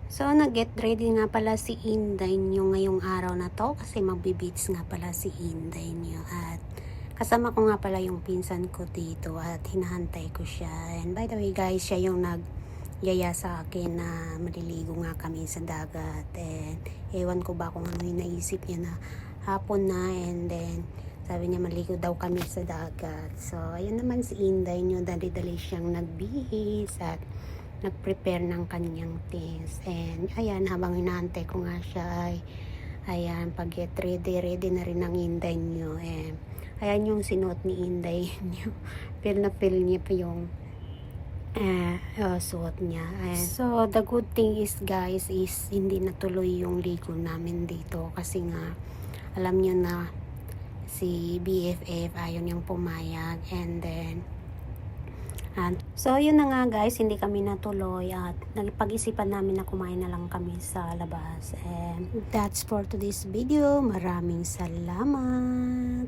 So, nag-get ready nga pala si Inday nyo ngayong araw na to kasi magbe-beach nga pala si Inday nyo at kasama ko nga pala yung pinsan ko dito at hinahantay ko siya. And by the way guys, siya yung nagyaya sa akin na maliligo nga kami sa dagat. And ewan ko ba kung ano yung naisip niya na hapon na, and then sabi niya maligo daw kami sa dagat. So, ayun naman si Inday nyo, dali-dali siyang nagbihis at nag-prepare ng kanyang things. And ayan, habang inaantay ko nga siya ay ayan, pag-get ready na rin ang Inday nyo. And ayan yung sinuot ni Inday nyo. Feel na feel niya pa yung suot niya. And so the good thing is guys is hindi natuloy yung ligo namin dito kasi nga alam nyo na si BFF ayaw niyang pumayag. And then so yun na nga guys, hindi kami natuloy at nagpag-isipan namin na kumain na lang kami sa labas. And that's for today's video. Maraming salamat.